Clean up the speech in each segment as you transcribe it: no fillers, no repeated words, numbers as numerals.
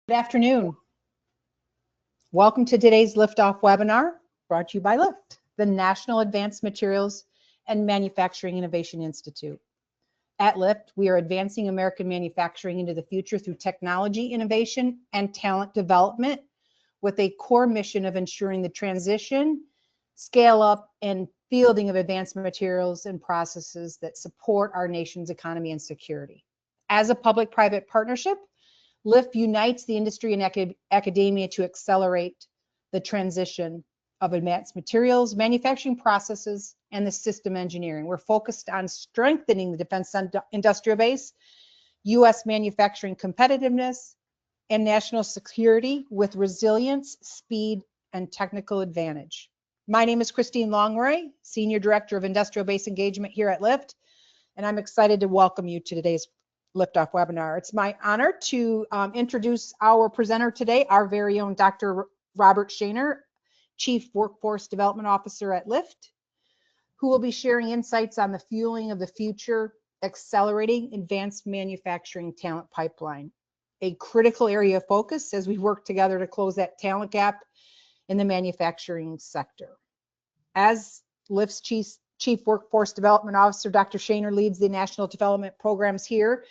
Good afternoon. Welcome to today's Liftoff webinar brought to you by LIFT, the National Advanced Materials and Manufacturing Innovation Institute. At LIFT, we are advancing American manufacturing into the future through technology innovation and talent development with a core mission of ensuring the transition, scale up, and fielding of advanced materials and processes that support our nation's economy and security. As a public-private partnership, LIFT unites the industry and academia to accelerate the transition of advanced materials, manufacturing processes, and the system engineering. We're focused on strengthening the defense industrial base, U.S. manufacturing competitiveness, and national security with resilience, speed, and technical advantage. My name is Christine Longroy, Senior Director of Industrial Base Engagement here at LIFT, and I'm excited to welcome you to today's Liftoff webinar. It's my honor to introduce our presenter today, our very own Dr. Robert Shaner, Chief Workforce Development Officer at LIFT, who will be sharing insights on the fueling of the future, accelerating advanced manufacturing talent pipeline, a critical area of focus as we work together to close that talent gap in the manufacturing sector. As LIFT's Chief Workforce Development Officer, Dr. Shaner leads the national development programs here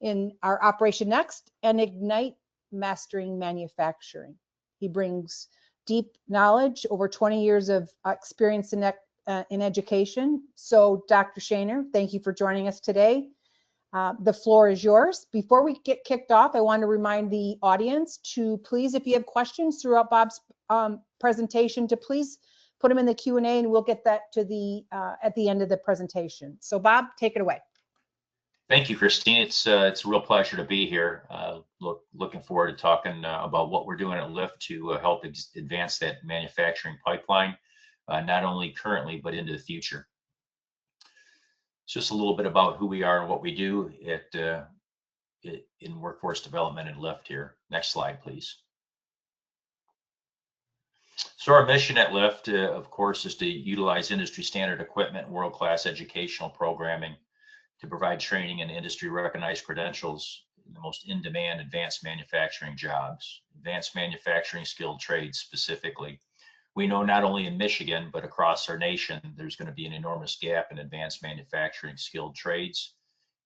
in our Operation Next and Ignite Mastering Manufacturing. He brings deep knowledge, over 20 years of experience in education. So Dr. Shaner, thank you for joining us today. The floor is yours. Before we get kicked off, I want to remind the audience to please, if you have questions throughout Bob's presentation, to please put them in the Q&A and we'll get that to the at the end of the presentation. So Bob, take it away. Thank you, Christine. It's a real pleasure to be here. Looking forward to talking about what we're doing at LIFT to help advance that manufacturing pipeline, not only currently, but into the future. It's just a little bit about who we are and what we do in workforce development at LIFT here. Next slide, please. So our mission at LIFT, of course, is to utilize industry standard equipment, world-class educational programming to provide training and industry recognized credentials in the most in-demand advanced manufacturing jobs, advanced manufacturing skilled trades specifically. We know not only in Michigan, but across our nation, there's going to be an enormous gap in advanced manufacturing skilled trades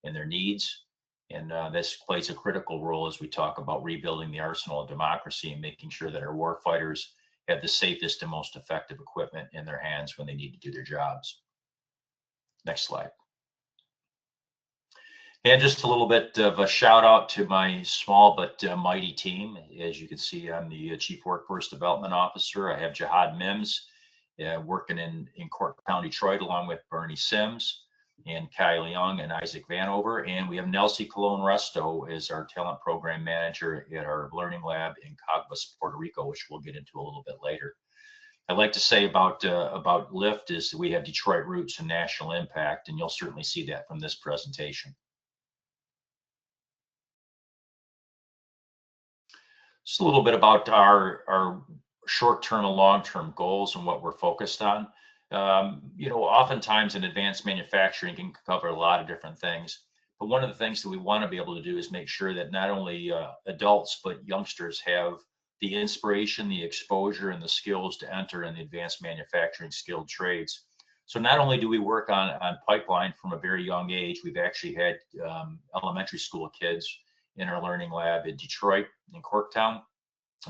and their needs. And this plays a critical role as we talk about rebuilding the arsenal of democracy and making sure that our warfighters have the safest and most effective equipment in their hands when they need to do their jobs. Next slide. And just a little bit of a shout out to my small but mighty team. As you can see, I'm the Chief Workforce Development Officer. I have Jihad Mims working in Corktown, Detroit, along with Bernie Sims and Kyle Young and Isaac Vanover. And we have Nelsie Colon Resto as our talent program manager at our learning lab in Caguas, Puerto Rico, which we'll get into a little bit later. I'd like to say about LIFT is that we have Detroit roots and national impact, and you'll certainly see that from this presentation. Just a little bit about our short-term and long-term goals and what we're focused on. Oftentimes in advanced manufacturing can cover a lot of different things, but one of the things that we want to be able to do is make sure that not only adults but youngsters have the inspiration, the exposure, and the skills to enter in the advanced manufacturing skilled trades. So not only do we work on pipeline from a very young age, we've actually had elementary school kids in our learning lab in Detroit and Corktown,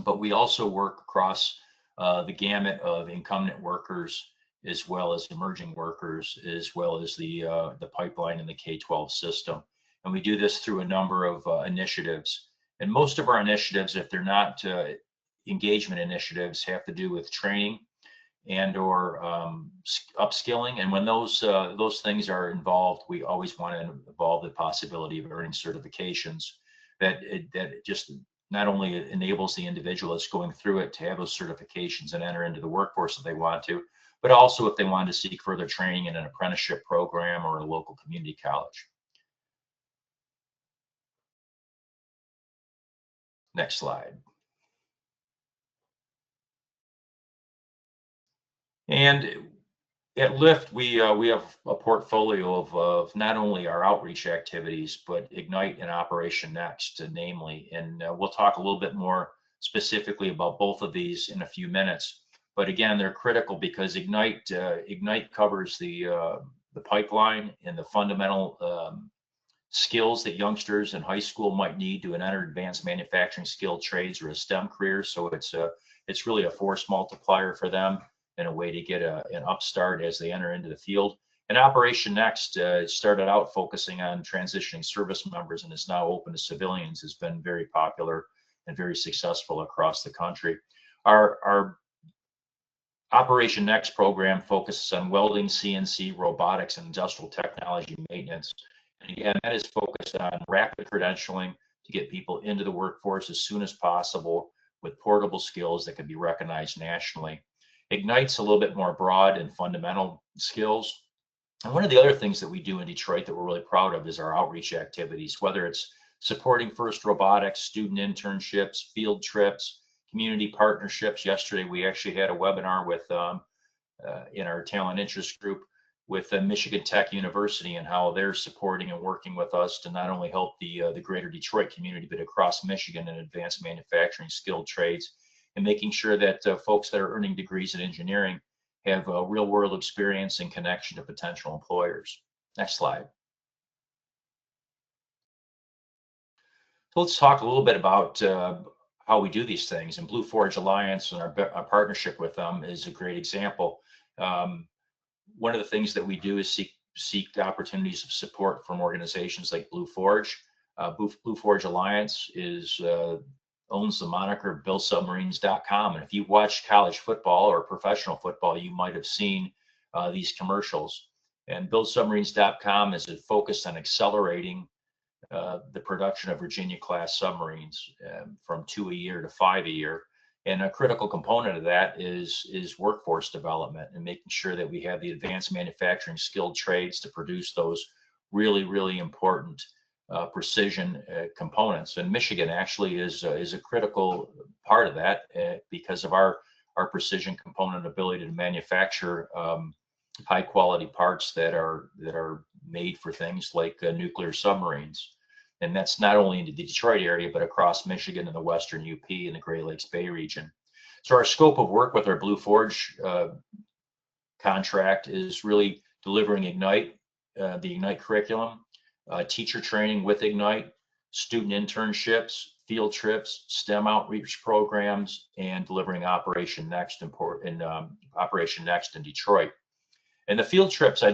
but we also work across the gamut of incumbent workers as well as emerging workers, as well as the pipeline in the K-12 system. And we do this through a number of initiatives. And most of our initiatives, if they're not engagement initiatives, have to do with training and or upskilling. And when those things are involved, we always want to involve the possibility of earning certifications that just not only enables the individual that's going through it to have those certifications and enter into the workforce if they want to, but also if they want to seek further training in an apprenticeship program or a local community college. Next slide. And At Lyft, we have a portfolio of not only our outreach activities, but Ignite and Operation Next, namely. And we'll talk a little bit more specifically about both of these in a few minutes. But again, they're critical because Ignite covers the pipeline and the fundamental skills that youngsters in high school might need to enter advanced manufacturing skilled trades or a STEM career. So it's really a force multiplier for them and a way to get an upstart as they enter into the field. And Operation Next started out focusing on transitioning service members and is now open to civilians. Has been very popular and very successful across the country. Our Operation Next program focuses on welding, CNC, robotics, and industrial technology maintenance. And again, that is focused on rapid credentialing to get people into the workforce as soon as possible with portable skills that can be recognized nationally. Ignite's a little bit more broad and fundamental skills. And one of the other things that we do in Detroit that we're really proud of is our outreach activities, whether it's supporting FIRST Robotics, student internships, field trips, community partnerships. Yesterday, we actually had a webinar with in our talent interest group with Michigan Tech University and how they're supporting and working with us to not only help the greater Detroit community, but across Michigan in advanced manufacturing skilled trades, and making sure that folks that are earning degrees in engineering have a real world experience and connection to potential employers. Next slide. So let's talk a little bit about how we do these things. And Blue Forge Alliance and our partnership with them is a great example. One of the things that we do is seek opportunities of support from organizations like Blue Forge. Blue Forge Alliance owns the moniker buildsubmarines.com. And if you watch college football or professional football, you might have seen these commercials. And buildsubmarines.com is focused on accelerating the production of Virginia-class submarines from 2 a year to 5 a year. And a critical component of that is workforce development and making sure that we have the advanced manufacturing skilled trades to produce those really, really important precision components. And Michigan actually is a critical part of that because of our precision component ability to manufacture high quality parts that are made for things like nuclear submarines. And that's not only in the Detroit area, but across Michigan and the Western UP and the Great Lakes Bay region. So our scope of work with our Blue Forge contract is really delivering Ignite, the Ignite curriculum, teacher training with Ignite, student internships, field trips, STEM outreach programs, and delivering Operation Next in Detroit. And the field trips, I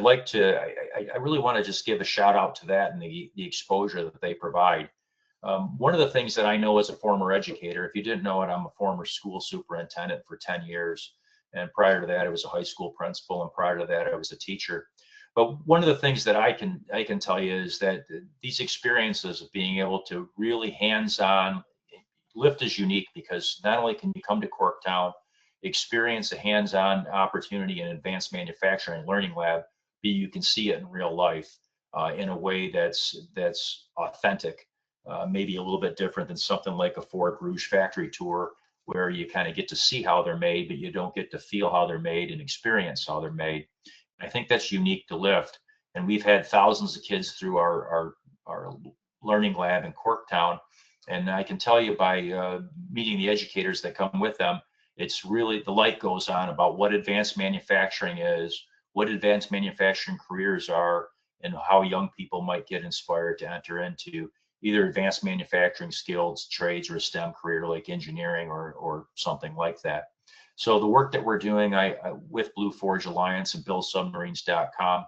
really want to just give a shout out to that and the exposure that they provide. One of the things that I know as a former educator, if you didn't know it, I'm a former school superintendent for 10 years. And prior to that, I was a high school principal. And prior to that, I was a teacher. But one of the things that I can tell you is that these experiences of being able to really hands-on, Lyft is unique because not only can you come to Corktown, experience a hands-on opportunity in advanced manufacturing learning lab, but you can see it in real life in a way that's authentic, maybe a little bit different than something like a Ford Rouge factory tour where you kind of get to see how they're made, but you don't get to feel how they're made and experience how they're made. I think that's unique to Lyft. And we've had thousands of kids through our learning lab in Corktown. And I can tell you by meeting the educators that come with them, it's really the light goes on about what advanced manufacturing is, what advanced manufacturing careers are, and how young people might get inspired to enter into either advanced manufacturing skills, trades, or a STEM career like engineering or something like that. So the work that we're doing with Blue Forge Alliance and buildsubmarines.com,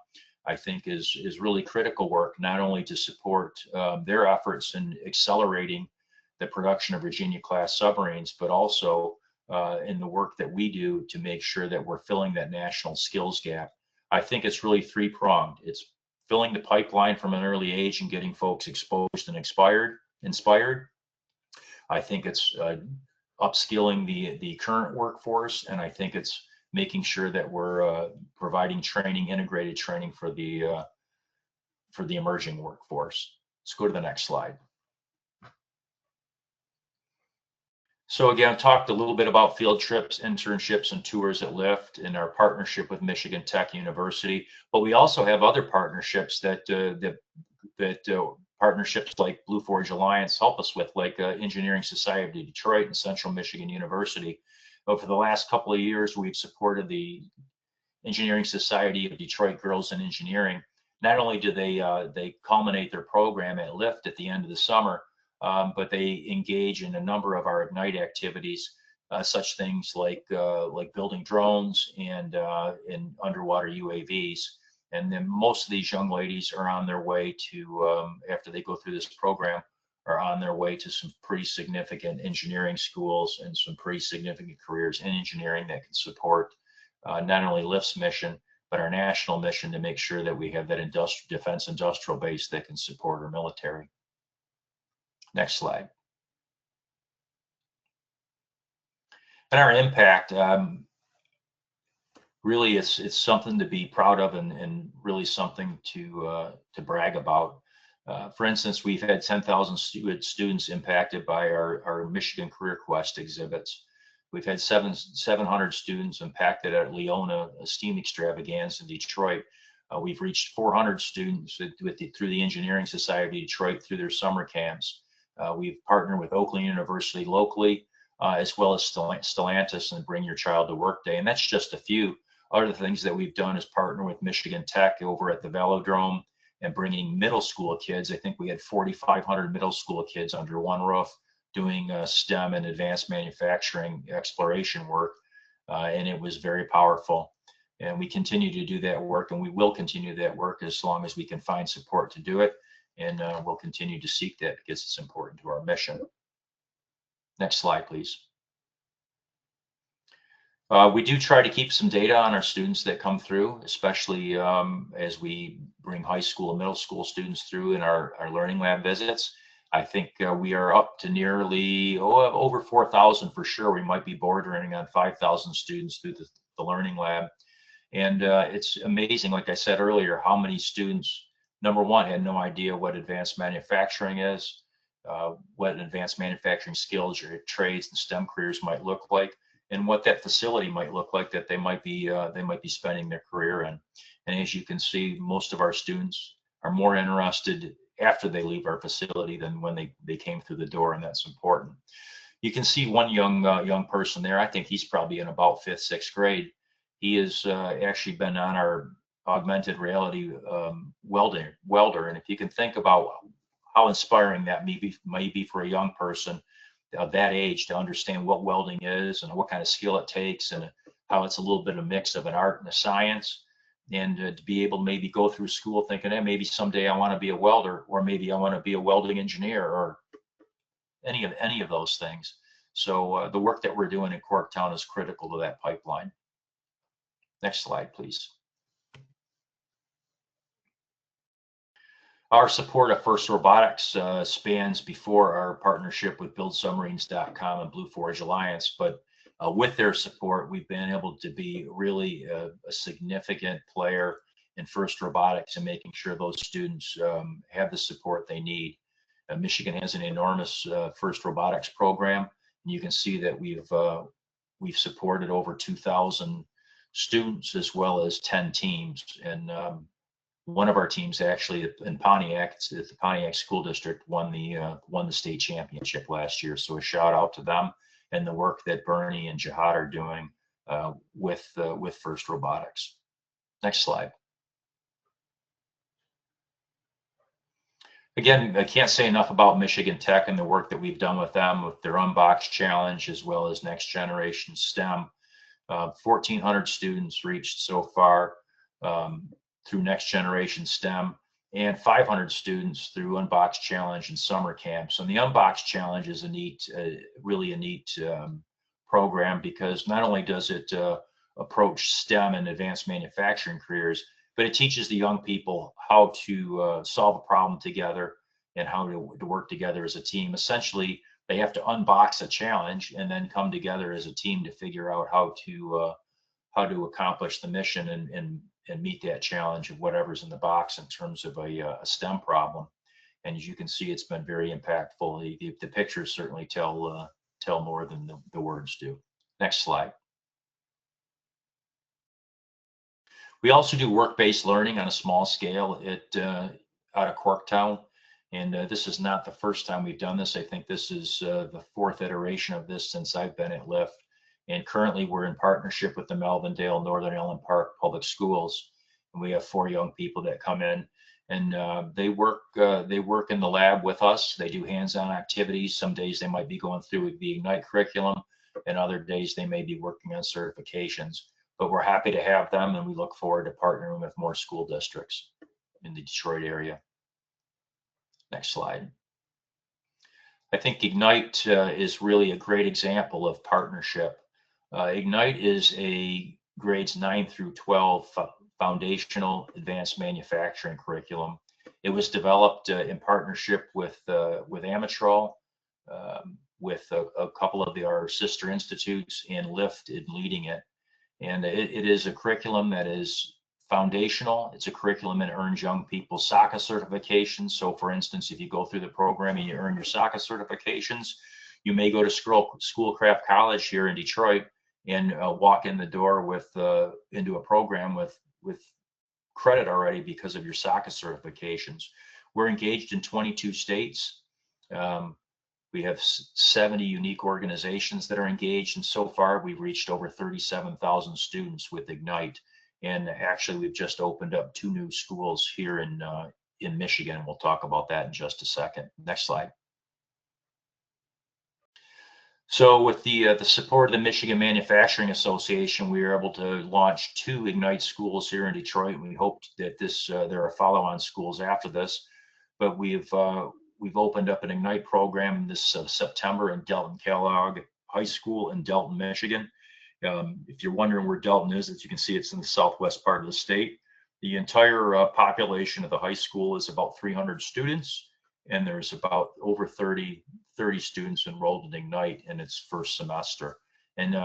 I think is really critical work, not only to support their efforts in accelerating the production of Virginia-class submarines, but also in the work that we do to make sure that we're filling that national skills gap. I think it's really three-pronged. It's filling the pipeline from an early age and getting folks exposed and inspired. I think it's upskilling the current workforce, and I think it's making sure that we're providing training, integrated training for the emerging workforce. Let's go to the next slide. So again, I talked a little bit about field trips, internships, and tours at Lyft and our partnership with Michigan Tech University. But we also have other partnerships that partnerships like Blue Forge Alliance help us with, like Engineering Society of Detroit and Central Michigan University. Over the last couple of years, we've supported the Engineering Society of Detroit Girls in Engineering. Not only do they culminate their program at Lyft at the end of the summer, but they engage in a number of our Ignite activities, such things like building drones and underwater UAVs. And then most of these young ladies are on their way to, after they go through this program, are on their way to some pretty significant engineering schools and some pretty significant careers in engineering that can support not only Lyft's mission, but our national mission to make sure that we have that defense industrial base that can support our military. Next slide. And our impact, really, it's something to be proud of and really something to brag about. For instance, we've had 10,000 students impacted by our Michigan Career Quest exhibits. We've had 700 students impacted at Leona, a STEAM extravaganza in Detroit. We've reached 400 students through the Engineering Society of Detroit through their summer camps. We've partnered with Oakland University locally, as well as Stellantis and Bring Your Child to Work Day. And that's just a few. Other things that we've done is partner with Michigan Tech over at the Velodrome and bringing middle school kids. I think we had 4,500 middle school kids under one roof doing STEM and advanced manufacturing exploration work. And it was very powerful. And we continue to do that work, and we will continue that work as long as we can find support to do it. And we'll continue to seek that because it's important to our mission. Next slide, please. We do try to keep some data on our students that come through, especially as we bring high school and middle school students through in our learning lab visits. I think we are up to nearly over 4,000 for sure. We might be bordering on 5,000 students through the learning lab. And it's amazing, like I said earlier, how many students, number one, had no idea what advanced manufacturing is, what advanced manufacturing skills or trades and STEM careers might look like, and what that facility might look like that they might be spending their career in. And as you can see, most of our students are more interested after they leave our facility than when they came through the door, and that's important. You can see one young person there. I think he's probably in about 5th, 6th grade. He has actually been on our augmented reality welder, and if you can think about how inspiring that may be for a young person of that age to understand what welding is and what kind of skill it takes, and how it's a little bit of a mix of an art and a science, and to be able to maybe go through school thinking, hey, maybe someday I want to be a welder, or maybe I want to be a welding engineer, or any of those things. So the work that we're doing in Corktown is critical to that pipeline. Next slide, please. Our support of FIRST Robotics spans before our partnership with BuildSubmarines.com and Blue Forge Alliance, but with their support, we've been able to be really a significant player in FIRST Robotics and making sure those students have the support they need. Michigan has an enormous FIRST Robotics program, and you can see that we've supported over 2,000 students as well as 10 teams, and one of our teams actually in Pontiac, the Pontiac School District, won the state championship last year. So a shout out to them and the work that Bernie and Jihad are doing with FIRST Robotics. Next slide. Again, I can't say enough about Michigan Tech and the work that we've done with them with their Unbox Challenge as well as Next Generation STEM. 1,400 students reached so far through Next Generation STEM, and 500 students through Unbox Challenge and summer camps. And the Unbox Challenge is really a neat program, because not only does it approach STEM and advanced manufacturing careers, but it teaches the young people how to solve a problem together and how to work together as a team. Essentially, they have to unbox a challenge and then come together as a team to figure out how to accomplish the mission and meet that challenge of whatever's in the box in terms of a STEM problem. And as you can see, it's been very impactful. The pictures certainly tell tell more than the words do. Next slide. We also do work-based learning on a small scale out of Corktown. And this is not the first time we've done this. I think this is the fourth iteration of this since I've been at LIFT. And currently we're in partnership with the Melvindale Northern Ellen Park Public Schools. And we have 4 young people that come in, and they work in the lab with us. They do hands-on activities. Some days they might be going through the Ignite curriculum, and other days they may be working on certifications. But we're happy to have them, and we look forward to partnering with more school districts in the Detroit area. Next slide. I think Ignite is really a great example of partnership. Ignite is a grades 9 through 12 foundational advanced manufacturing curriculum. It was developed in partnership with Amatrol, with a couple of our sister institutes, and LIFT in leading it. And it is a curriculum that is foundational. It's a curriculum that earns young people SOCA certifications. So for instance, if you go through the program and you earn your SOCA certifications, you may go to Schoolcraft College here in Detroit and walk in the door with into a program with credit already because of your SOCA certifications. We're engaged in 22 states. We have 70 unique organizations that are engaged, and so far we've reached over 37,000 students with Ignite. And actually, we've just opened up 2 new schools here in Michigan. We'll talk about that in just a second. Next slide. So with the support of the Michigan Manufacturing Association, we were able to launch 2 Ignite schools here in Detroit. We hoped that there are follow-on schools after this, but we've opened up an Ignite program this September in Delton Kellogg High School in Delton, Michigan. If you're wondering where Delton is, as you can see, it's in the southwest part of the state. The entire population of the high school is about 300 students, and there's about over 30 students enrolled in Ignite in its first semester. And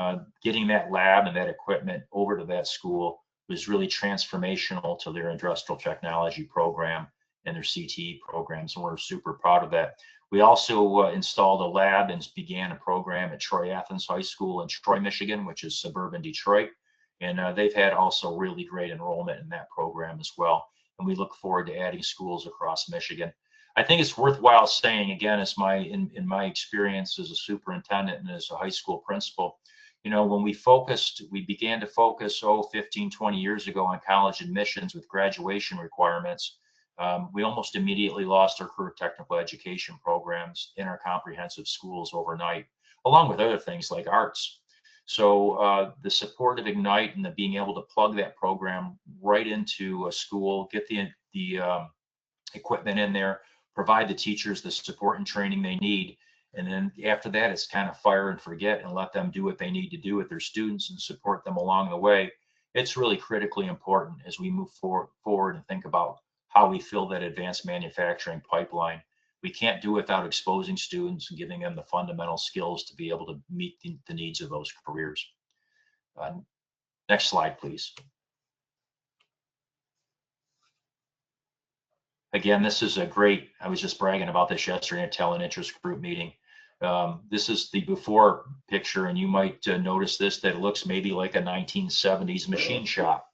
getting that lab and that equipment over to that school was really transformational to their industrial technology program and their CTE programs, and we're super proud of that. We also installed a lab and began a program at Troy Athens High School in Troy, Michigan, which is suburban Detroit. And they've had also really great enrollment in that program as well. And we look forward to adding schools across Michigan. I think it's worthwhile saying, again, as in my experience as a superintendent and as a high school principal, you know, when we began to focus 15, 20 years ago on college admissions with graduation requirements. We almost immediately lost our career technical education programs in our comprehensive schools overnight, along with other things like arts. So the support of Ignite and being able to plug that program right into a school, get the equipment in there, provide the teachers the support and training they need, and then after that, it's kind of fire and forget and let them do what they need to do with their students and support them along the way. It's really critically important as we move forward and think about how we fill that advanced manufacturing pipeline. We can't do it without exposing students and giving them the fundamental skills to be able to meet the needs of those careers. Next slide, please. Again, this is a great, I was just bragging about this yesterday at a talent interest group meeting. This is the before picture, and you might notice that it looks maybe like a 1970s machine shop.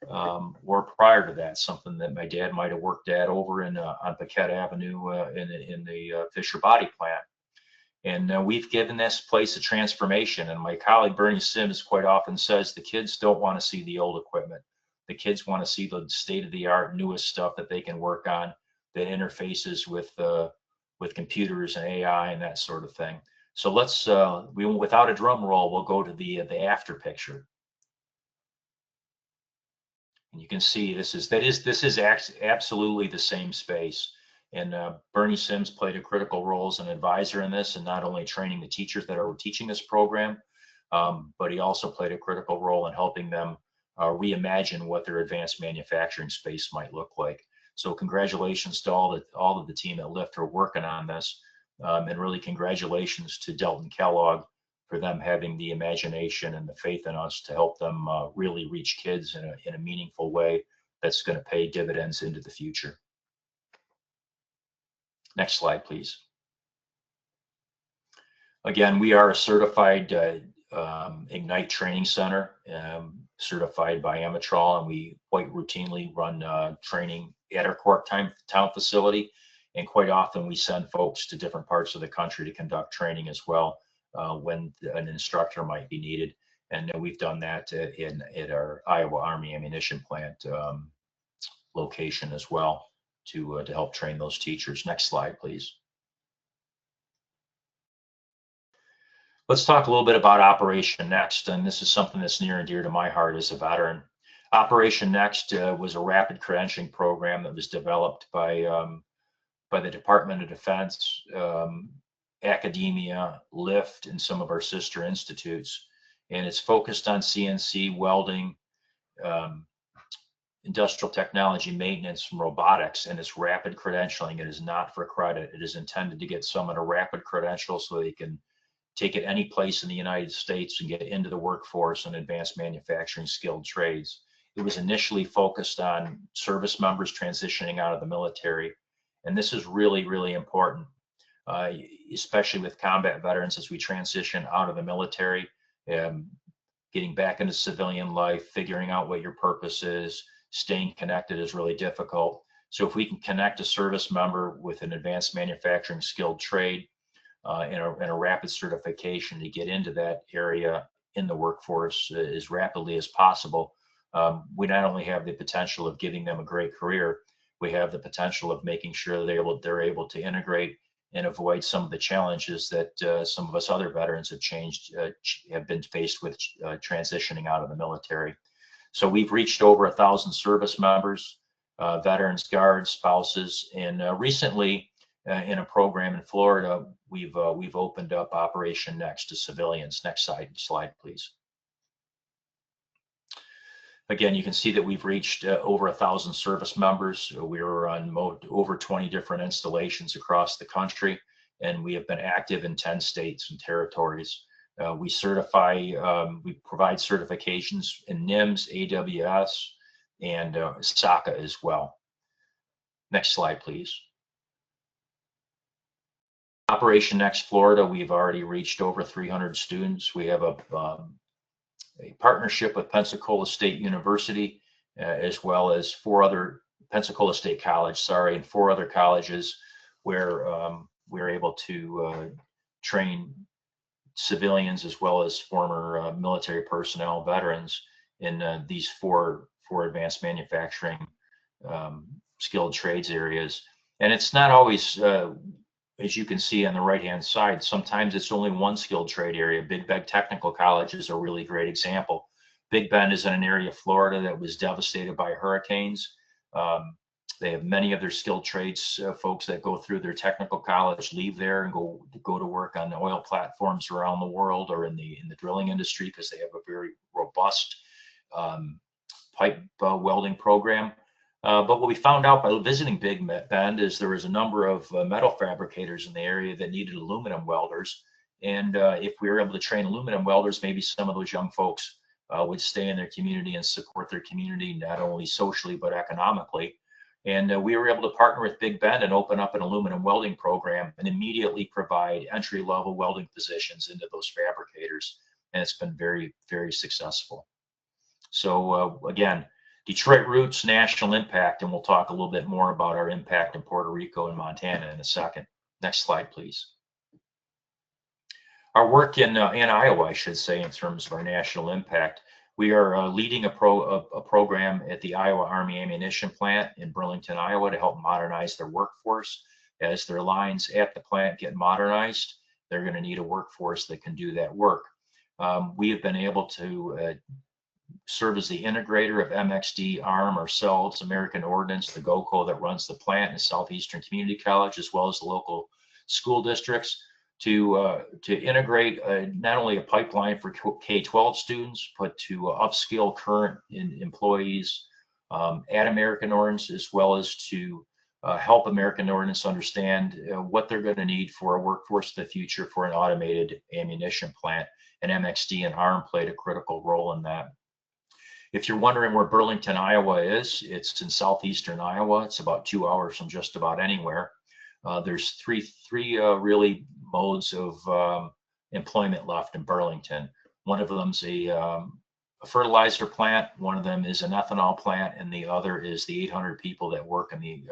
Or prior to that, something that my dad might have worked at over on Paquette Avenue in the Fisher Body Plant. And we've given this place a transformation. And my colleague Bernie Sims quite often says the kids don't want to see the old equipment. The kids want to see the state-of-the-art, newest stuff that they can work on that interfaces with computers and AI and that sort of thing. So let's, without a drum roll, we'll go to the after picture. And you can see this is absolutely the same space. And Bernie Sims played a critical role as an advisor in this, and not only training the teachers that are teaching this program, but he also played a critical role in helping them reimagine what their advanced manufacturing space might look like. So congratulations to all of the team at LIFT are working on this, and really congratulations to Delton Kellogg for them having the imagination and the faith in us to help them really reach kids in a meaningful way that's going to pay dividends into the future. Next slide, please. Again, we are a certified Ignite Training Center, certified by Amatral, and we quite routinely run training at our Corktown facility. And quite often we send folks to different parts of the country to conduct training as well when an instructor might be needed. And we've done that at our Iowa Army Ammunition Plant location as well to help train those teachers. Next slide, please. Let's talk a little bit about Operation Next, and this is something that's near and dear to my heart as a veteran. Operation Next was a rapid credentialing program that was developed by the Department of Defense, academia, LIFT, and some of our sister institutes. And it's focused on CNC, welding, industrial technology, maintenance, and robotics, and it's rapid credentialing. It is not for credit. It is intended to get someone a rapid credential so they can take it any place in the United States and get into the workforce and advanced manufacturing skilled trades. It was initially focused on service members transitioning out of the military. And this is really, really important, especially with combat veterans as we transition out of the military, getting back into civilian life, figuring out what your purpose is, staying connected is really difficult. So if we can connect a service member with an advanced manufacturing skilled trade, and a rapid certification to get into that area in the workforce as rapidly as possible, we not only have the potential of giving them a great career, we have the potential of making sure they're able to integrate and avoid some of the challenges that some of us other veterans have been faced with transitioning out of the military. So we've reached over 1,000 service members, veterans, guards, spouses, and recently, in a program in Florida, we've opened up Operation Next to civilians. Next slide, please. Again, you can see that we've reached over 1,000 service members. We were on over 20 different installations across the country, and we have been active in 10 states and territories. We provide certifications in NIMS, AWS, and SOCA as well. Next slide, please. Operation Next Florida, we've already reached over 300 students. We have a partnership with Pensacola State University, as well as Pensacola State College, and 4 other colleges where we're able to train civilians as well as former military personnel, veterans in these four advanced manufacturing skilled trades areas. And it's not always as you can see on the right-hand side, sometimes it's only one skilled trade area. Big Bend Technical College is a really great example. Big Bend is in an area of Florida that was devastated by hurricanes. They have many of their skilled trades folks that go through their technical college, leave there and go to work on the oil platforms around the world or in the drilling industry because they have a very robust pipe welding program. But what we found out by visiting Big Bend is there was a number of metal fabricators in the area that needed aluminum welders. And if we were able to train aluminum welders, maybe some of those young folks would stay in their community and support their community, not only socially, but economically. And we were able to partner with Big Bend and open up an aluminum welding program and immediately provide entry-level welding positions into those fabricators. And it's been very, very successful. So again, Detroit roots, national impact, and we'll talk a little bit more about our impact in Puerto Rico and Montana in a second. Next slide, please. Our work in Iowa, I should say, in terms of our national impact, we are leading a program at the Iowa Army Ammunition Plant in Burlington, Iowa, to help modernize their workforce. As their lines at the plant get modernized, they're going to need a workforce that can do that work. We have been able to serve as the integrator of MXD, ARM, ourselves, American Ordnance, the GOCO that runs the plant, and Southeastern Community College, as well as the local school districts, to integrate not only a pipeline for K-12 students, but to upskill current employees at American Ordnance, as well as to help American Ordnance understand what they're going to need for a workforce of the future for an automated ammunition plant. And MXD and ARM played a critical role in that. If you're wondering where Burlington, Iowa is, it's in southeastern Iowa. It's about 2 hours from just about anywhere. There's three really modes of employment left in Burlington. One of them's a fertilizer plant, one of them is an ethanol plant, and the other is the 800 people that work in the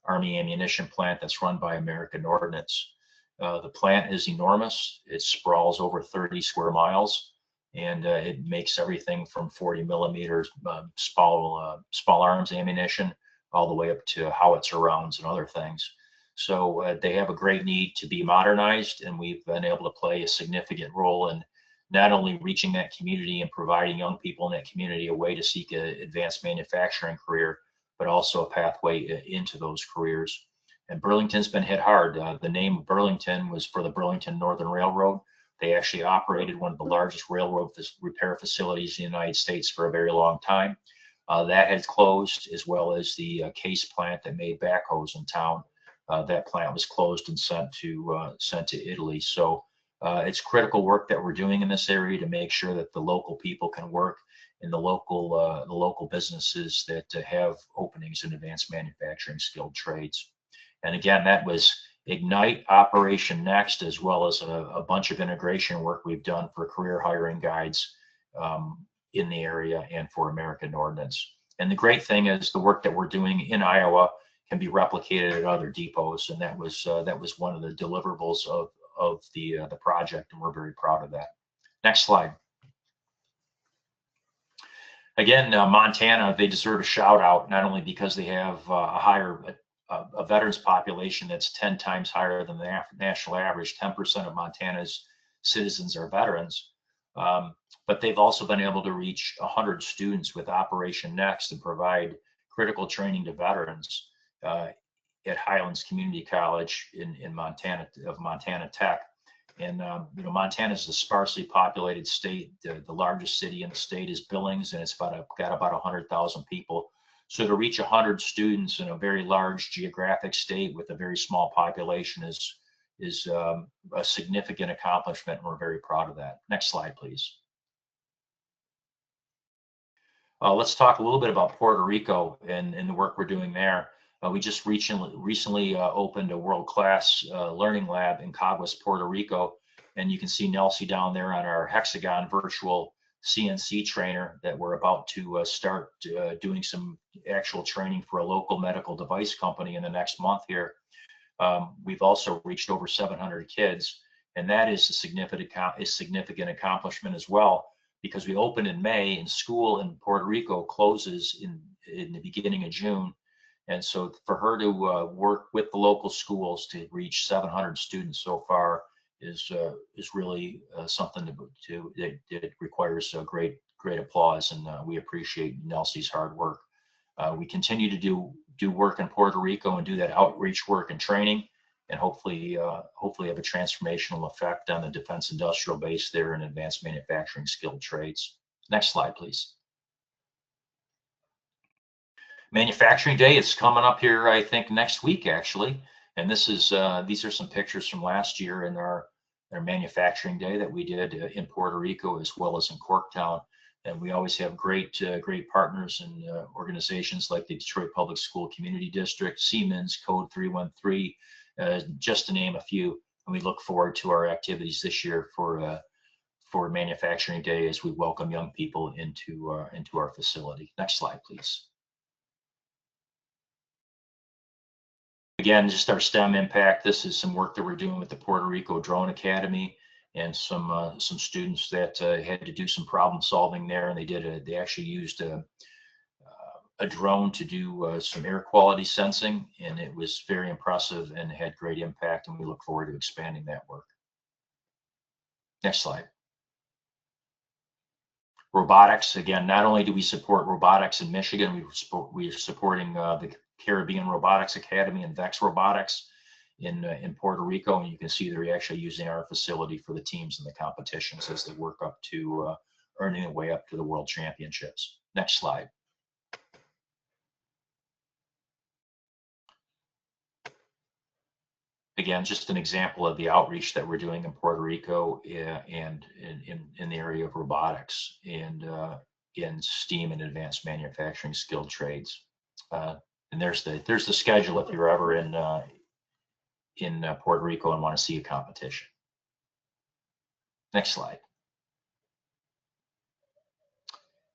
Army ammunition plant that's run by American Ordnance. The plant is enormous. It sprawls over 30 square miles, and it makes everything from 40 millimeters small arms ammunition all the way up to howitzer rounds and other things. So they have a great need to be modernized, and we've been able to play a significant role in not only reaching that community and providing young people in that community a way to seek an advanced manufacturing career, but also a pathway into those careers. And Burlington's been hit hard. The name Burlington was for the Burlington Northern Railroad. They actually operated one of the largest railroad repair facilities in the United States for a very long time. That had closed, as well as the case plant that made backhoes in town. That plant was closed and sent to Italy. So it's critical work that we're doing in this area to make sure that the local people can work in the local businesses that have openings in advanced manufacturing skilled trades. And again, that was Ignite, Operation Next, as well as a bunch of integration work we've done for career hiring guides in the area and for American Ordnance. And the great thing is the work that we're doing in Iowa can be replicated at other depots, and that was one of the deliverables of the project, and we're very proud of that. Next slide. Again, Montana, they deserve a shout out, not only because they have a veterans population that's 10 times higher than the national average. 10% of Montana's citizens are veterans, but they've also been able to reach 100 students with Operation Next and provide critical training to veterans at Highlands Community College in Montana, of Montana Tech. And Montana is a sparsely populated state. The largest city in the state is Billings, and it's got about 100,000 people. So to reach 100 students in a very large geographic state with a very small population is a significant accomplishment, and we're very proud of that. Next slide, please. Let's talk a little bit about Puerto Rico and the work we're doing there. We just recently opened a world-class learning lab in Caguas, Puerto Rico, and you can see Nelsie down there on our Hexagon virtual CNC trainer that we're about to start doing some actual training for a local medical device company in the next month here. We've also reached over 700 kids, and that is a significant accomplishment as well, because we opened in May and school in Puerto Rico closes in the beginning of June. And so for her to work with the local schools to reach 700 students so far is really something that requires great applause, and we appreciate Nelsie's hard work. We continue to do work in Puerto Rico and do that outreach work and training, and hopefully have a transformational effect on the defense industrial base there in advanced manufacturing skilled trades. Next slide, please. Manufacturing Day is coming up here, I think, next week actually, and these are some pictures from last year in our Manufacturing Day that we did in Puerto Rico as well as in Corktown. And we always have great partners and organizations like the Detroit Public School Community District, Siemens, Code 313, just to name a few. And we look forward to our activities this year for Manufacturing Day as we welcome young people into our facility. Next slide, please. Again, just our STEM impact. This is some work that we're doing with the Puerto Rico Drone Academy and some students that had to do some problem solving there, and they actually used a drone to do some air quality sensing, and it was very impressive and had great impact, and we look forward to expanding that work. Next slide. Robotics. Again, not only do we support robotics in Michigan, we're supporting the Caribbean Robotics Academy and Vex Robotics in Puerto Rico, and you can see they're actually using our facility for the teams in the competitions as they work up to earning their way up to the World Championships. Next slide. Again, just an example of the outreach that we're doing in Puerto Rico and in the area of robotics and in STEAM and advanced manufacturing skilled trades. And there's the schedule if you're ever in Puerto Rico and want to see a competition. Next slide.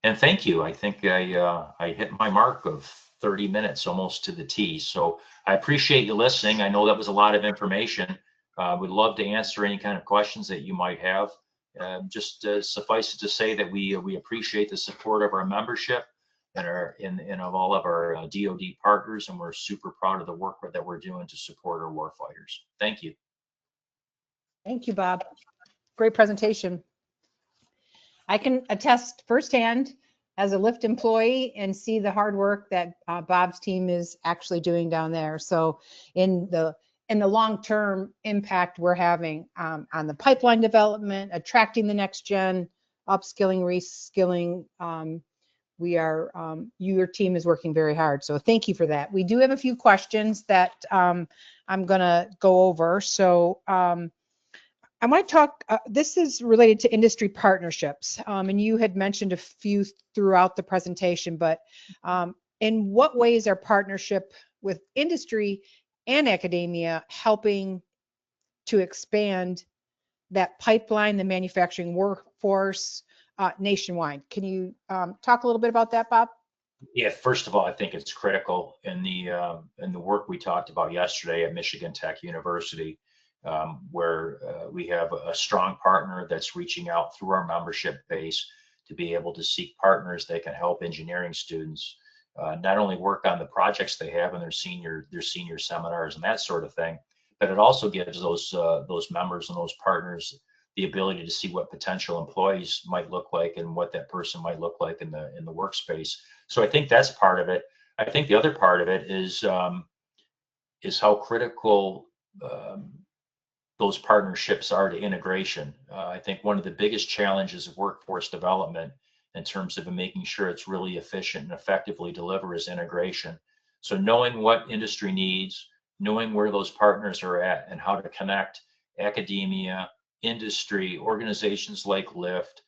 And thank you. I think I hit my mark of 30 minutes almost to the T. So I appreciate you listening. I know that was a lot of information. We'd love to answer any kind of questions that you might have. Just suffice it to say that we appreciate the support of our membership and of all of our DoD partners, and we're super proud of the work that we're doing to support our warfighters. Thank you. Thank you, Bob. Great presentation. I can attest firsthand as a LIFT employee and see the hard work that Bob's team is actually doing down there. So in the long-term impact we're having on the pipeline development, attracting the next gen, upskilling, reskilling, your team is working very hard. So thank you for that. We do have a few questions that I'm gonna go over. So I want to talk, this is related to industry partnerships, and you had mentioned a few throughout the presentation, but in what ways are partnership with industry and academia helping to expand that pipeline, the manufacturing workforce nationwide? Can you talk a little bit about that, Bob? Yeah, first of all, I think it's critical in the work we talked about yesterday at Michigan Tech University. Where we have a strong partner that's reaching out through our membership base to be able to seek partners that can help engineering students not only work on the projects they have in their senior seminars and that sort of thing, but it also gives those members and those partners the ability to see what potential employees might look like and what that person might look like in the workspace. So I think that's part of it. I think the other part of it is how critical those partnerships are to integration. I think one of the biggest challenges of workforce development in terms of making sure it's really efficient and effectively deliver is integration. So knowing what industry needs, knowing where those partners are at and how to connect academia, industry, organizations like LIFT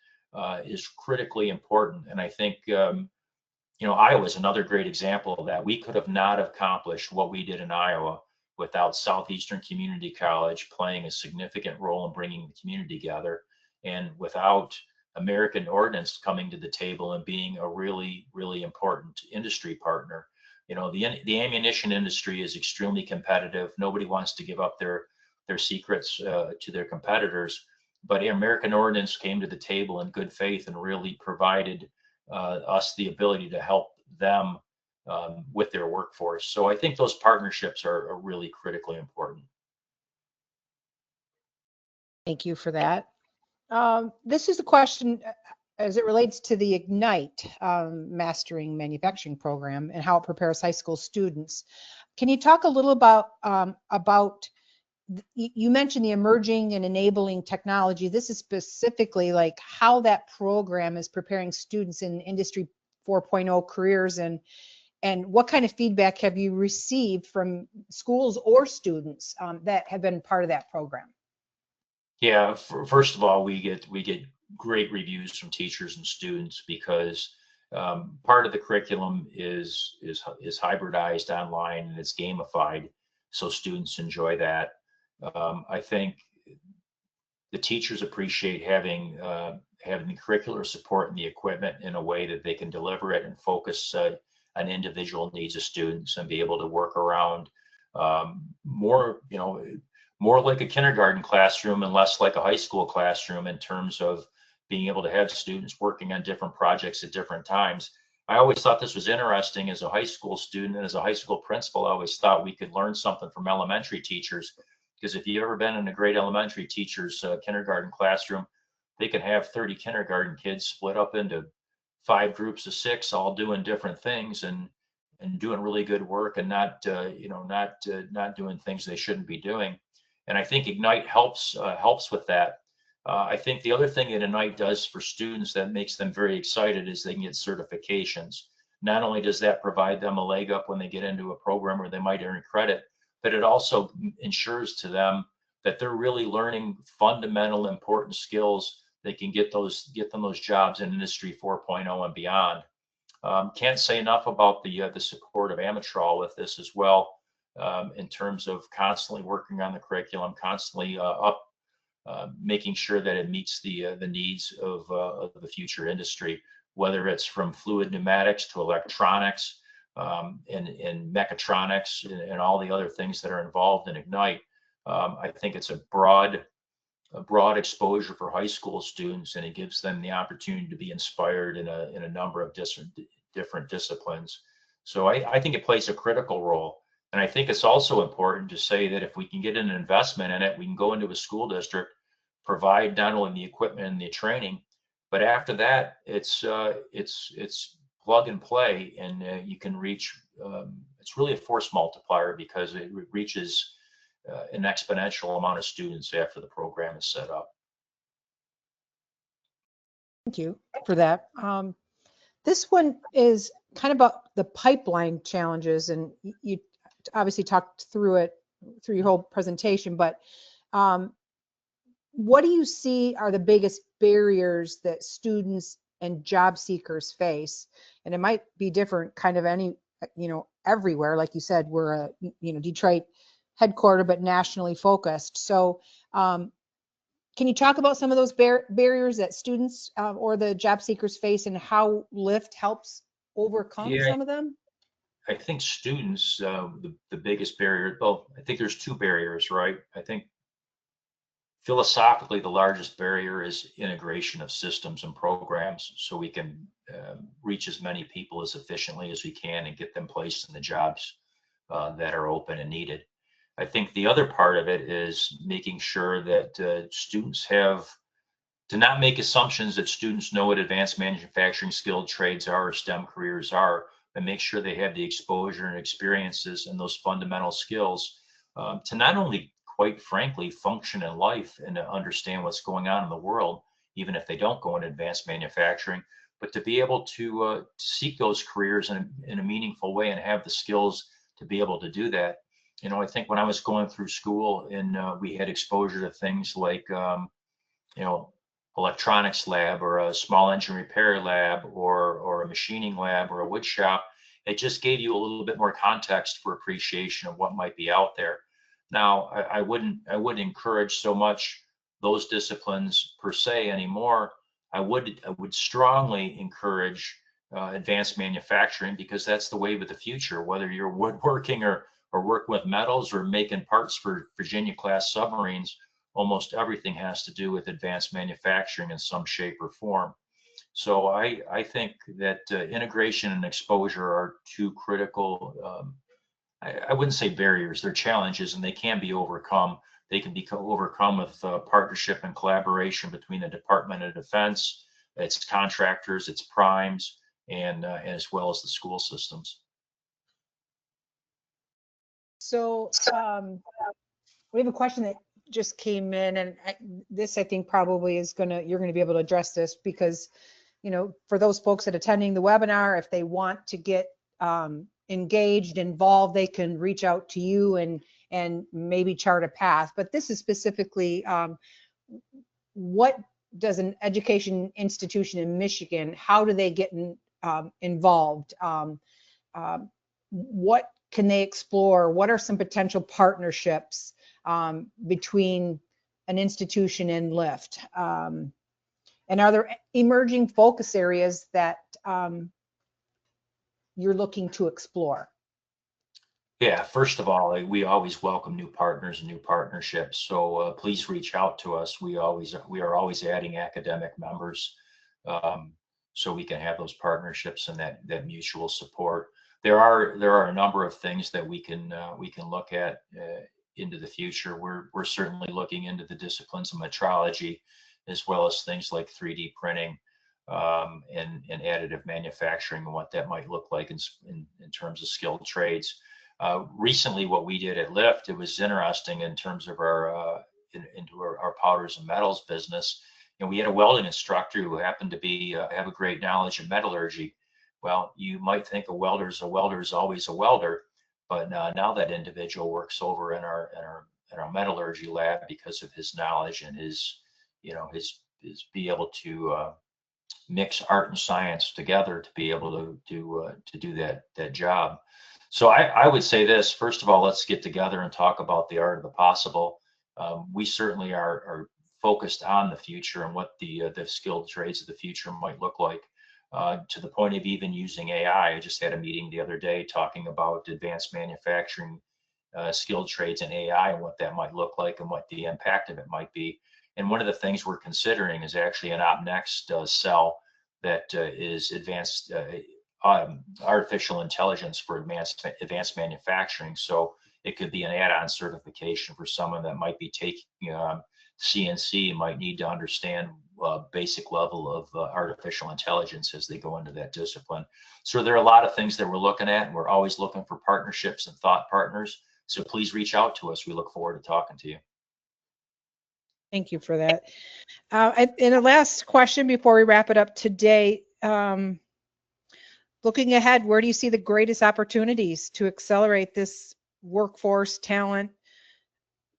is critically important. And I think, Iowa is another great example of that. We could have not accomplished what we did in Iowa without Southeastern Community College playing a significant role in bringing the community together, and without American Ordnance coming to the table and being a really, really important industry partner. The ammunition industry is extremely competitive. Nobody wants to give up their secrets to their competitors, but American Ordnance came to the table in good faith and really provided us the ability to help them with their workforce. So I think those partnerships are really critically important. Thank you for that. This is a question as it relates to the Ignite Mastering Manufacturing Program and how it prepares high school students. Can you talk a little about you mentioned the emerging and enabling technology. This is specifically like how that program is preparing students in Industry 4.0 careers, and what kind of feedback have you received from schools or students that have been part of that program? Yeah, first of all, we get great reviews from teachers and students because part of the curriculum is hybridized online and it's gamified, so students enjoy that. I think the teachers appreciate having the curricular support and the equipment in a way that they can deliver it and focus on individual needs of students and be able to work around more like a kindergarten classroom and less like a high school classroom in terms of being able to have students working on different projects at different times. I always thought this was interesting as a high school student and as a high school principal. I always thought we could learn something from elementary teachers, because if you've ever been in a great elementary teacher's kindergarten classroom, they can have 30 kindergarten kids split up into 5 groups of 6, all doing different things and doing really good work and not doing things they shouldn't be doing. And I think Ignite helps with that. I think the other thing that Ignite does for students that makes them very excited is they can get certifications. Not only does that provide them a leg up when they get into a program where they might earn credit, but it also ensures to them that they're really learning fundamental important skills that can get them those jobs in Industry 4.0 and beyond. Can't say enough about the support of Amitral with this as well, in terms of constantly working on the curriculum, constantly making sure that it meets the needs of the future industry, whether it's from fluid pneumatics to electronics, and mechatronics, and all the other things that are involved in Ignite. I think it's a broad exposure for high school students, and it gives them the opportunity to be inspired in a number of different disciplines. So I think it plays a critical role. And I think it's also important to say that if we can get an investment in it, we can go into a school district, provide not only the equipment and the training, but after that, it's plug and play, and you can reach. It's really a force multiplier because it reaches an exponential amount of students after the program is set up. Thank you for that. This one is kind of about the pipeline challenges, and you obviously talked through it through your whole presentation, but what do you see are the biggest barriers that students and job seekers face? And it might be different kind of everywhere. Like you said, we're a, Detroit headquarter, but nationally focused. So can you talk about some of those barriers that students or the job seekers face, and how Lyft helps overcome some of them? I think students, the biggest barrier, well, I think there's two barriers, right? I think philosophically, the largest barrier is integration of systems and programs, so we can reach as many people as efficiently as we can and get them placed in the jobs that are open and needed. I think the other part of it is making sure that students to not make assumptions that students know what advanced manufacturing skilled trades are or STEM careers are, but make sure they have the exposure and experiences and those fundamental skills to not only, quite frankly, function in life and to understand what's going on in the world, even if they don't go into advanced manufacturing, but to be able to seek those careers in a meaningful way and have the skills to be able to do that. I think when I was going through school and we had exposure to things like, electronics lab or a small engine repair lab or a machining lab or a wood shop, it just gave you a little bit more context for appreciation of what might be out there. Now, I wouldn't encourage so much those disciplines per se anymore. I would strongly encourage advanced manufacturing, because that's the wave of the future. Whether you're woodworking or work with metals or making parts for Virginia-class submarines, almost everything has to do with advanced manufacturing in some shape or form. So I think that integration and exposure are two critical, I wouldn't say barriers, they're challenges, and they can be overcome. They can be overcome with partnership and collaboration between the Department of Defense, its contractors, its primes, and as well as the school systems. So we have a question that just came in, and this I think probably you're gonna be able to address this, because for those folks that are attending the webinar, if they want to get engaged, involved, they can reach out to you and maybe chart a path. But this is specifically what does an education institution in Michigan, how do they get involved? What can they explore? What are some potential partnerships between an institution and Lyft? And are there emerging focus areas that you're looking to explore? Yeah, first of all, we always welcome new partners and new partnerships. So please reach out to us. We are always adding academic members, so we can have those partnerships and that mutual support. There are a number of things that we can look at into the future. We're certainly looking into the disciplines of metrology, as well as things like 3D printing and additive manufacturing, and what that might look like in terms of skilled trades. Recently, what we did at Lyft, it was interesting in terms of our powders and metals business. We had a welding instructor who happened to have a great knowledge of metallurgy. Well, you might think a welder is always a welder, but now that individual works over in our metallurgy lab because of his knowledge and his be able to mix art and science together to be able to do that job. So I would say this: first of all, let's get together and talk about the art of the possible. We certainly are focused on the future and what the skilled trades of the future might look like, to the point of even using AI. I just had a meeting the other day talking about advanced manufacturing, skilled trades and AI, and what that might look like and what the impact of it might be. And one of the things we're considering is actually an OpNext cell that is advanced artificial intelligence for advanced manufacturing. So it could be an add-on certification for someone that might be taking CNC, might need to understand basic level of artificial intelligence as they go into that discipline. So there are a lot of things that we're looking at, and we're always looking for partnerships and thought partners. So please reach out to us. We look forward to talking to you. Thank you for that. And a last question before we wrap it up today. Looking ahead, where do you see the greatest opportunities to accelerate this workforce talent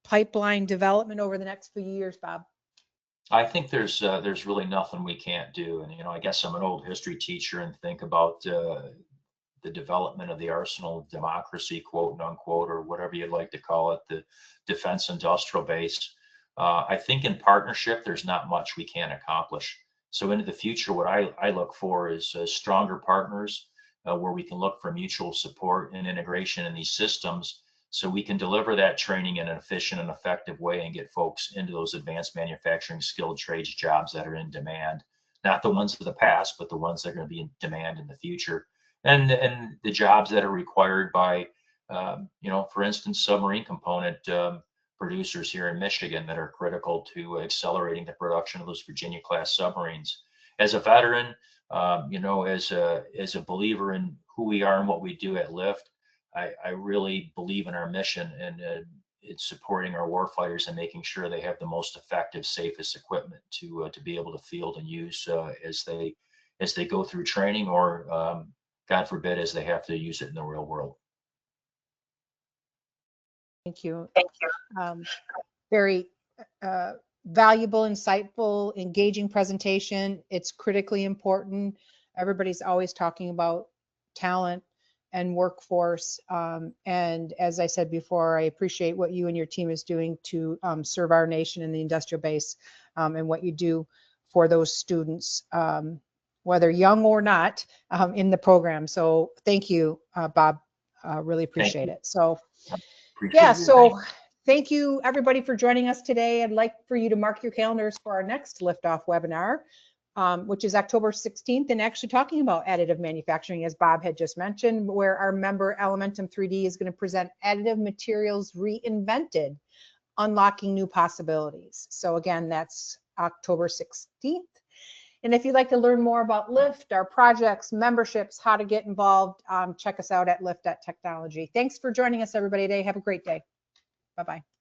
pipeline development over the next few years, Bob? I think there's really nothing we can't do. And, you know, I guess I'm an old history teacher and think about the development of the arsenal of democracy, quote and unquote, or whatever you'd like to call it, the defense industrial base. I think in partnership, there's not much we can't accomplish. So into the future, what I look for is stronger partners where we can look for mutual support and integration in these systems, so we can deliver that training in an efficient and effective way and get folks into those advanced manufacturing skilled trades jobs that are in demand, not the ones of the past, but the ones that are going to be in demand in the future. And the jobs that are required by, you know, for instance, submarine component producers here in Michigan that are critical to accelerating the production of those Virginia class submarines. As a veteran, you know, as a believer in who we are and what we do at Lift, I really believe in our mission, and it's supporting our warfighters and making sure they have the most effective, safest equipment to be able to field and use as they go through training, or God forbid, as they have to use it in the real world. Thank you. Very valuable, insightful, engaging presentation. It's critically important. Everybody's always talking about talent and workforce. And as I said before, I appreciate what you and your team is doing to serve our nation in the industrial base, and what you do for those students, whether young or not, in the program. So thank you, Bob. Really appreciate it. So yeah, so thank you everybody for joining us today. I'd like for you to mark your calendars for our next Liftoff webinar, which is October 16th, and actually talking about additive manufacturing, as Bob had just mentioned, where our member Elementum 3D is going to present additive materials reinvented, unlocking new possibilities. So again, that's October 16th. And if you'd like to learn more about Lift, our projects, memberships, how to get involved, check us out at lift.technology. Thanks for joining us, everybody, today. Have a great day. Bye-bye.